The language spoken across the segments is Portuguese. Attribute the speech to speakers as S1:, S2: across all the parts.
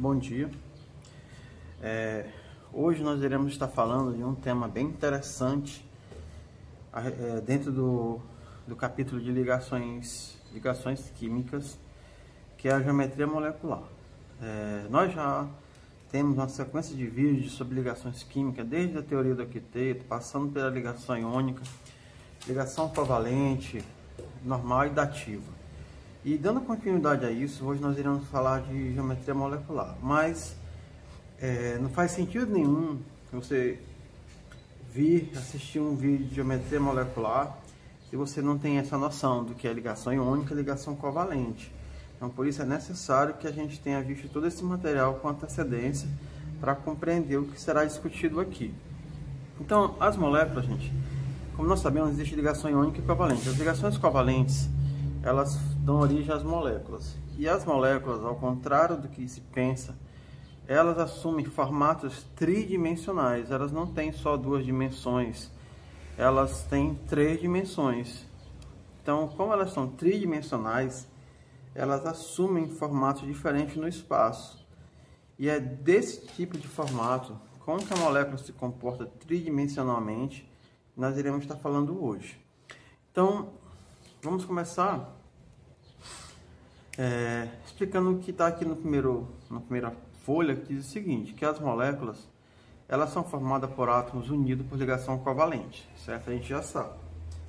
S1: Bom dia. Hoje nós iremos estar falando de um tema bem interessante dentro do capítulo de ligações químicas, que é a geometria molecular. Nós já temos uma sequência de vídeos sobre ligações químicas, desde a teoria do octeto, passando pela ligação iônica, ligação covalente, normal e dativa. E dando continuidade a isso, hoje nós iremos falar de geometria molecular, mas não faz sentido nenhum você vir assistir um vídeo de geometria molecular se você não tem essa noção do que é ligação iônica e ligação covalente. Então, por isso é necessário que a gente tenha visto todo esse material com antecedência para compreender o que será discutido aqui. Então, as moléculas, gente, como nós sabemos, existe ligação iônica e covalente. As ligações covalentes, elas dão origem às moléculas. E as moléculas, ao contrário do que se pensa, elas assumem formatos tridimensionais. Elas não têm só duas dimensões, elas têm três dimensões. Então, como elas são tridimensionais, elas assumem formatos diferentes no espaço. E é desse tipo de formato, como que a molécula se comporta tridimensionalmente, nós iremos estar falando hoje. Então, vamos começar explicando o que está aqui na primeira folha, que diz o seguinte, que as moléculas, elas são formadas por átomos unidos por ligação covalente, certo? A gente já sabe.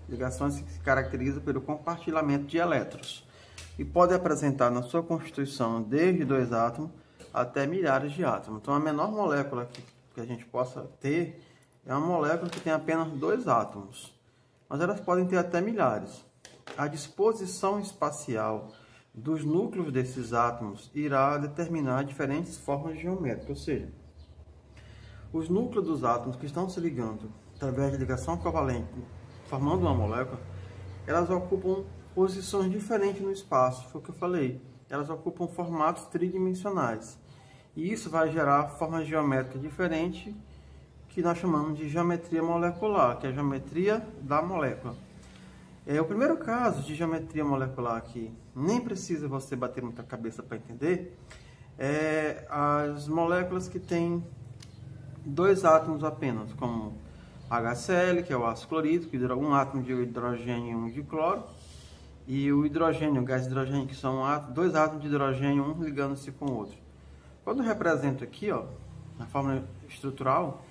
S1: Ligações que se caracterizam pelo compartilhamento de elétrons e pode apresentar na sua constituição desde 2 átomos até milhares de átomos. Então, a menor molécula que a gente possa ter é uma molécula que tem apenas 2 átomos, mas elas podem ter até milhares. A disposição espacial dos núcleos desses átomos irá determinar diferentes formas geométricas, ou seja, os núcleos dos átomos que estão se ligando através de ligação covalente, formando uma molécula, elas ocupam posições diferentes no espaço, foi o que eu falei, elas ocupam formatos tridimensionais, e isso vai gerar formas geométricas diferentes, que nós chamamos de geometria molecular, que é a geometria da molécula. O primeiro caso de geometria molecular que nem precisa você bater muita cabeça para entender é as moléculas que têm 2 átomos apenas, como HCl, que é o ácido clorídrico, um átomo de hidrogênio e um de cloro, e o hidrogênio, o gás de hidrogênio, que são 2 átomos de hidrogênio, um ligando-se com o outro. Quando eu represento aqui, na forma estrutural,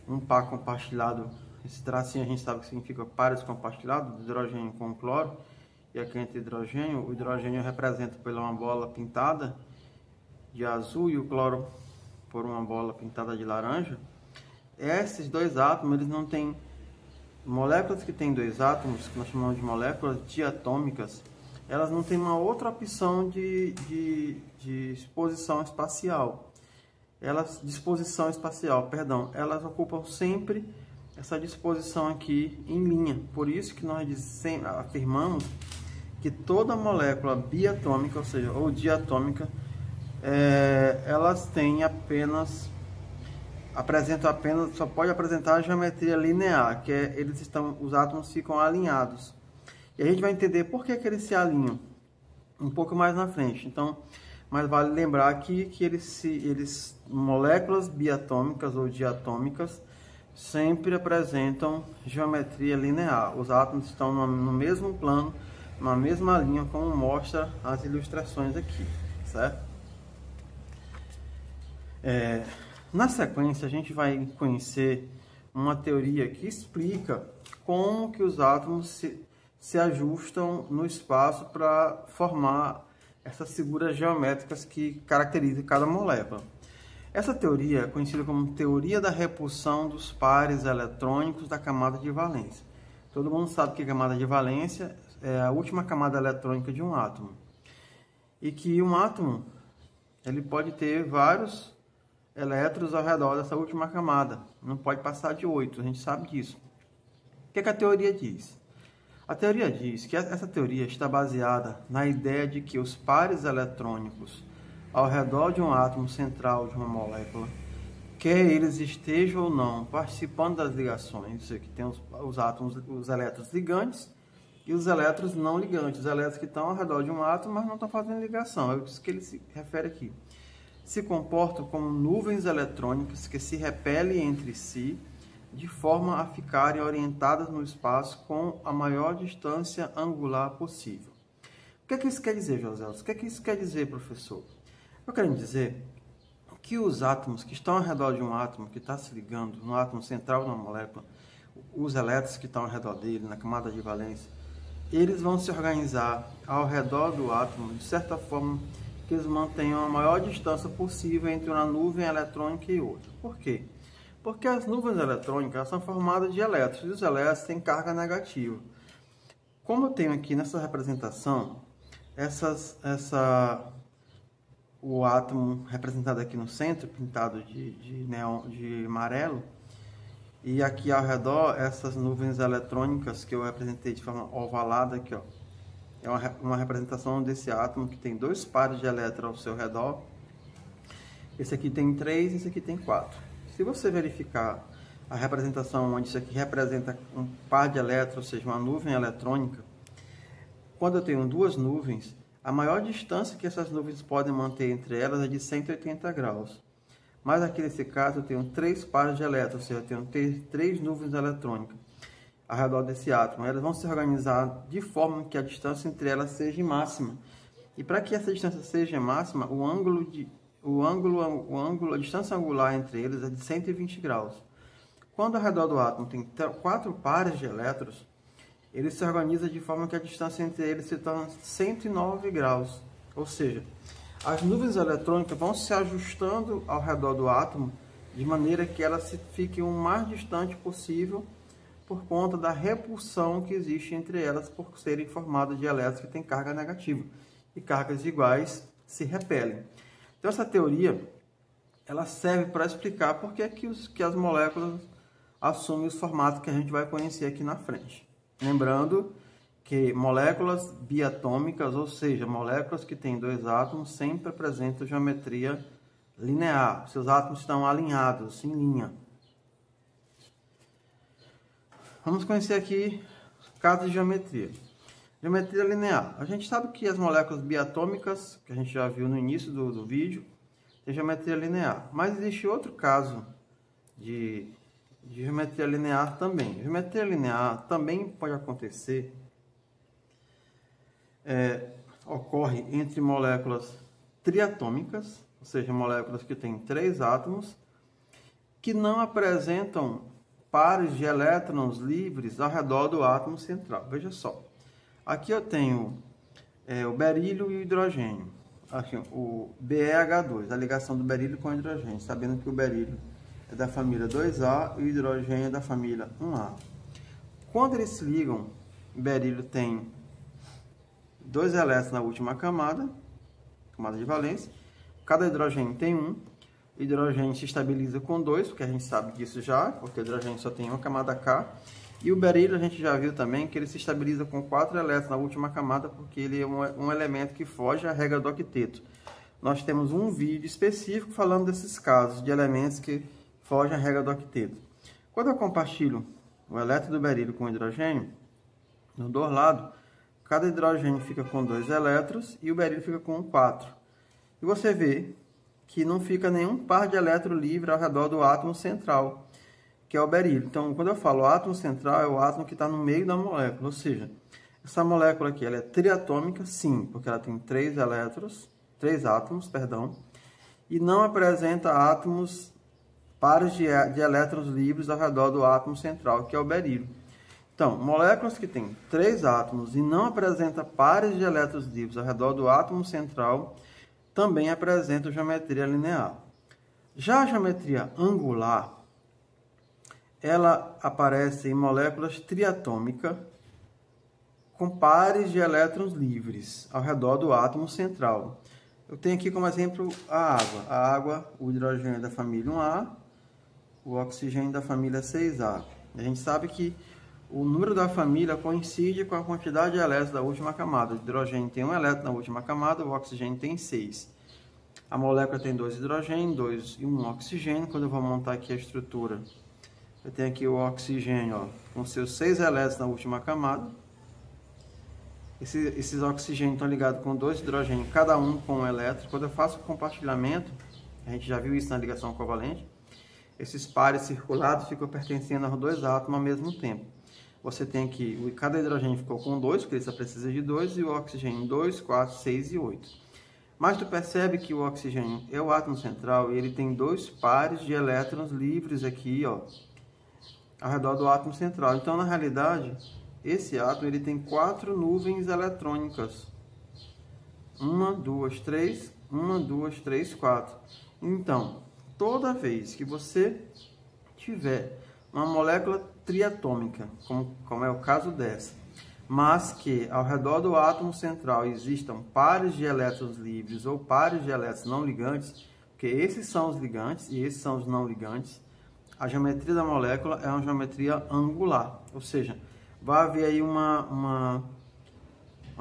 S1: um par compartilhado, esse tracinho a gente sabe que significa pares compartilhados, hidrogênio com cloro, e aqui entre hidrogênio, o hidrogênio é representa por uma bola pintada de azul e o cloro por uma bola pintada de laranja. Esses 2 átomos, eles não têm moléculas que têm 2 átomos, que nós chamamos de moléculas diatômicas, elas não têm uma outra opção de disposição espacial. Elas ocupam sempre essa disposição aqui em linha. Por isso que nós afirmamos que toda molécula biatômica, ou seja, ou diatômica, elas têm só pode apresentar a geometria linear, que os átomos ficam alinhados. E a gente vai entender por que eles se alinham um pouco mais na frente. Então, mas vale lembrar aqui que moléculas biatômicas ou diatômicas sempre apresentam geometria linear. Os átomos estão no mesmo plano, na mesma linha, como mostra as ilustrações aqui, certo? Na sequência, a gente vai conhecer uma teoria que explica como que os átomos se ajustam no espaço para formar essas figuras geométricas que caracterizam cada molécula. Essa teoria é conhecida como teoria da repulsão dos pares eletrônicos da camada de valência. Todo mundo sabe que a camada de valência é a última camada eletrônica de um átomo. E que um átomo ele pode ter vários elétrons ao redor dessa última camada. Não pode passar de 8, a gente sabe disso. O que a teoria diz? A teoria diz que essa teoria está baseada na ideia de que os pares eletrônicos ao redor de um átomo central de uma molécula, quer eles estejam ou não participando das ligações, isso aqui tem os átomos, os elétrons ligantes e os elétrons não ligantes, os elétrons que estão ao redor de um átomo, mas não estão fazendo ligação, é isso que ele se refere aqui. se comportam como nuvens eletrônicas que se repelem entre si de forma a ficarem orientadas no espaço com a maior distância angular possível. O que é que isso quer dizer, José? O que é que isso quer dizer, professor? Eu quero dizer que os átomos que estão ao redor de um átomo que está se ligando no átomo central da molécula, os elétrons que estão ao redor dele, na camada de valência, eles vão se organizar ao redor do átomo de certa forma que eles mantenham a maior distância possível entre uma nuvem eletrônica e outra. Por quê? Porque as nuvens eletrônicas são formadas de elétrons, e os elétrons têm carga negativa. Como eu tenho aqui nessa representação, o átomo representado aqui no centro, pintado de neon, de amarelo, e aqui ao redor, essas nuvens eletrônicas que eu representei de forma ovalada aqui, ó, é uma representação desse átomo que tem 2 pares de elétrons ao seu redor. Esse aqui tem 3, esse aqui tem 4. Se você verificar a representação onde isso aqui representa um par de elétrons, ou seja, uma nuvem eletrônica, quando eu tenho 2 nuvens, a maior distância que essas nuvens podem manter entre elas é de 180 graus. Mas aqui nesse caso eu tenho 3 pares de elétrons, ou seja, eu tenho 3 nuvens eletrônicas ao redor desse átomo. Elas vão se organizar de forma que a distância entre elas seja máxima. E para que essa distância seja máxima, a distância angular entre eles é de 120 graus. Quando ao redor do átomo tem 4 pares de elétrons, ele se organiza de forma que a distância entre eles se torna 109 graus. Ou seja, as nuvens eletrônicas vão se ajustando ao redor do átomo de maneira que elas fiquem o mais distante possível por conta da repulsão que existe entre elas por serem formadas de elétrons que têm carga negativa. E cargas iguais se repelem. Então essa teoria ela serve para explicar por que as moléculas assumem os formatos que a gente vai conhecer aqui na frente. Lembrando que moléculas biatômicas, ou seja, moléculas que têm 2 átomos, sempre apresentam geometria linear. Seus átomos estão alinhados, em linha. Vamos conhecer aqui casos de geometria. Geometria linear. A gente sabe que as moléculas biatômicas, que a gente já viu no início do vídeo, tem geometria linear. Mas existe outro caso de geometria linear também. Geometria linear também pode acontecer, ocorre entre moléculas triatômicas, ou seja, moléculas que têm 3 átomos, que não apresentam pares de elétrons livres ao redor do átomo central. Veja só, aqui eu tenho o berílio e o hidrogênio, aqui, o BeH2, a ligação do berílio com o hidrogênio, sabendo que o berílio é da família 2A e o hidrogênio é da família 1A. Quando eles se ligam, o berílio tem 2 elétrons na última camada de valência, cada hidrogênio tem 1, o hidrogênio se estabiliza com 2, porque a gente sabe disso já, porque o hidrogênio só tem uma camada K, e o berílio a gente já viu também que ele se estabiliza com 4 elétrons na última camada, porque ele é um elemento que foge à regra do octeto. Nós temos um vídeo específico falando desses casos de elementos que fogem à regra do octeto. Quando eu compartilho o elétron do berílio com o hidrogênio, nos 2 lados, cada hidrogênio fica com 2 elétrons e o berílio fica com 4. E você vê que não fica nenhum par de elétron livre ao redor do átomo central, que é o berílio. Então, quando eu falo átomo central, é o átomo que está no meio da molécula. Ou seja, essa molécula aqui ela é triatômica, sim, porque ela tem 3 átomos, e não apresenta pares de elétrons livres ao redor do átomo central, que é o berílio. Então, moléculas que têm 3 átomos e não apresentam pares de elétrons livres ao redor do átomo central também apresentam geometria linear. Já a geometria angular, ela aparece em moléculas triatômicas com pares de elétrons livres ao redor do átomo central. Eu tenho aqui como exemplo a água. A água, o hidrogênio da família 1A, o oxigênio da família 6A. A gente sabe que o número da família coincide com a quantidade de elétrons da última camada. O hidrogênio tem 1 elétron na última camada, o oxigênio tem 6. A molécula tem 2 hidrogênios, 2 e 1 oxigênio. Quando eu vou montar aqui a estrutura, eu tenho aqui o oxigênio, ó, com seus 6 elétrons na última camada. Esses oxigênios estão ligados com 2 hidrogênios, cada um com 1 elétron. Quando eu faço o compartilhamento, A gente já viu isso na ligação covalente. Esses pares circulados ficam pertencendo aos dois átomos ao mesmo tempo. Você tem aqui, cada hidrogênio ficou com 2, porque ele só precisa de 2, e o oxigênio 2, 4, 6 e 8. Mas tu percebe que o oxigênio é o átomo central e ele tem 2 pares de elétrons livres aqui, ó, ao redor do átomo central. Então, na realidade, esse átomo ele tem 4 nuvens eletrônicas. 1, 2, 3, 1, 2, 3, 4. Então, toda vez que você tiver uma molécula triatômica, como é o caso dessa, mas que ao redor do átomo central existam pares de elétrons livres ou pares de elétrons não ligantes, porque esses são os ligantes e esses são os não ligantes, a geometria da molécula é uma geometria angular, ou seja, vai haver aí uma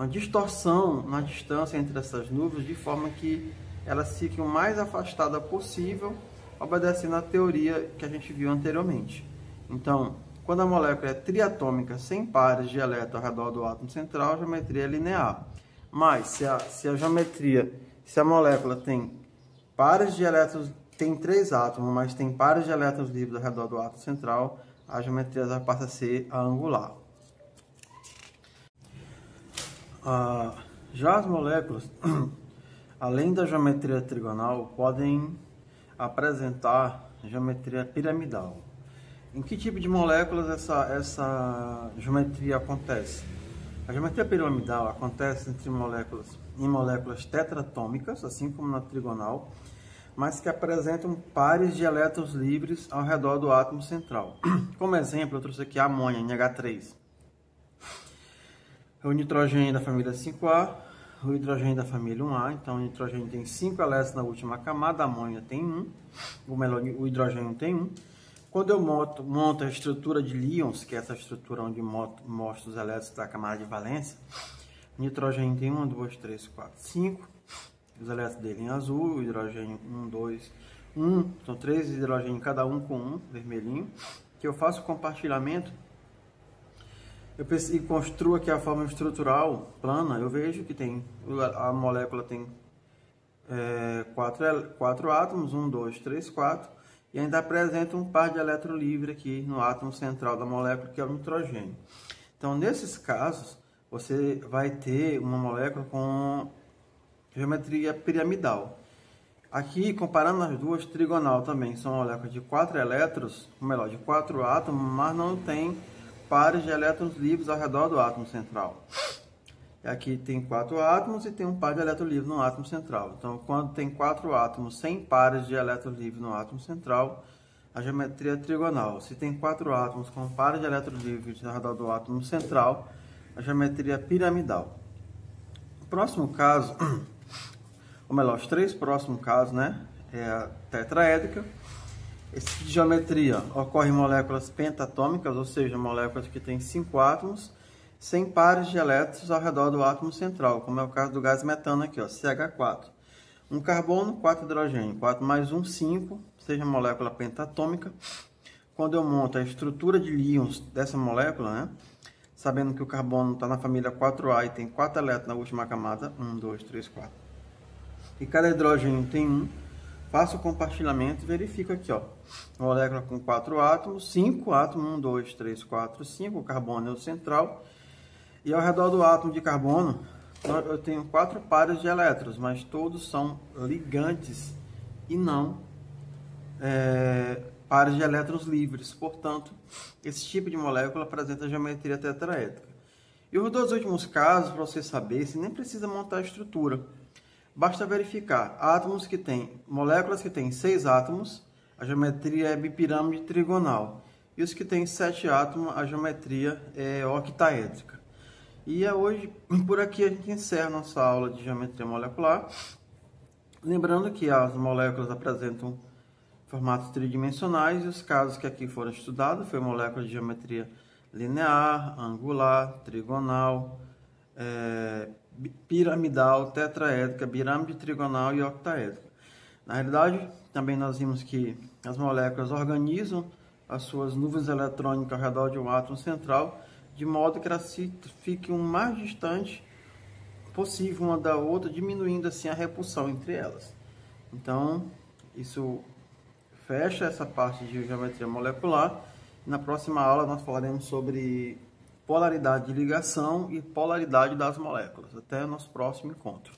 S1: distorção na distância entre essas nuvens, de forma que elas fiquem o mais afastadas possível, obedecendo à teoria que a gente viu anteriormente. Então, quando a molécula é triatômica, sem pares de elétrons ao redor do átomo central, a geometria é linear. Mas, se a molécula tem pares de elétrons, tem 3 átomos, mas tem pares de elétrons livres ao redor do átomo central, a geometria já passa a ser a angular. Já as moléculas, além da geometria trigonal, podem apresentar geometria piramidal. Em que tipo de moléculas essa geometria acontece? A geometria piramidal acontece em moléculas tetratômicas, assim como na trigonal, mas que apresentam pares de elétrons livres ao redor do átomo central. Como exemplo, eu trouxe aqui a amônia, NH3. O nitrogênio da família 5A, o hidrogênio da família 1A. Então, o nitrogênio tem 5 elétrons na última camada, a amônia tem 1, o hidrogênio tem 1. Quando eu monto a estrutura de Lyons, que é essa estrutura onde mostro os elétrons da camada de valência, o nitrogênio tem 1, 2, 3, 4, 5. Os elétrons dele em azul, o hidrogênio 1, 2, 1. São 3 hidrogênios, cada um com 1, vermelhinho. Que eu faço o compartilhamento. E construo aqui a forma estrutural plana. Eu vejo que a molécula tem 4 átomos, 1, 2, 3, 4. E ainda apresenta um par de elétron livre aqui no átomo central da molécula, que é o nitrogênio. Então, nesses casos, você vai ter uma molécula com geometria piramidal. Aqui, comparando as duas, trigonal também são moléculas de 4 elétrons, ou melhor, de 4 átomos, mas não tem pares de elétrons livres ao redor do átomo central. Aqui tem 4 átomos e tem um par de elétrons livres no átomo central. Então, quando tem 4 átomos sem pares de elétrons livres no átomo central, a geometria é trigonal. Se tem 4 átomos com pares de elétrons livres ao redor do átomo central, a geometria é piramidal. O próximo caso, ou melhor, os 3 próximos casos, né, é a tetraédrica. Esse tipo de geometria ocorre em moléculas pentatômicas, ou seja, moléculas que têm 5 átomos, sem pares de elétrons ao redor do átomo central, como é o caso do gás metano aqui, ó, CH4. Um carbono, 4 hidrogênio, 4 mais 1, 5, seja molécula pentatômica. Quando eu monto a estrutura de Lyons dessa molécula, né, sabendo que o carbono está na família 4A e tem 4 elétrons na última camada, 1, 2, 3, 4. E cada hidrogênio tem 1, faço o compartilhamento e verifico aqui, ó, molécula com 4 átomos, 5 átomos, 1, 2, 3, 4, 5, o carbono é o central. E ao redor do átomo de carbono, eu tenho 4 pares de elétrons, mas todos são ligantes e não pares de elétrons livres. Portanto, esse tipo de molécula apresenta geometria tetraédrica. E os 2 últimos casos, para você saber, você nem precisa montar a estrutura. Basta verificar moléculas que têm 6 átomos, a geometria é bipirâmide trigonal. E os que têm 7 átomos, a geometria é octaédrica. E hoje, por aqui, a gente encerra nossa aula de geometria molecular. Lembrando que as moléculas apresentam formatos tridimensionais e os casos que aqui foram estudados foi molécula de geometria linear, angular, trigonal, piramidal, tetraédrica, pirâmide trigonal e octaédrica. Na realidade, também nós vimos que as moléculas organizam as suas nuvens eletrônicas ao redor de um átomo central, de modo que elas fiquem o mais distante possível uma da outra, diminuindo assim a repulsão entre elas. Então, isso fecha essa parte de geometria molecular. Na próxima aula nós falaremos sobre polaridade de ligação e polaridade das moléculas. Até o nosso próximo encontro.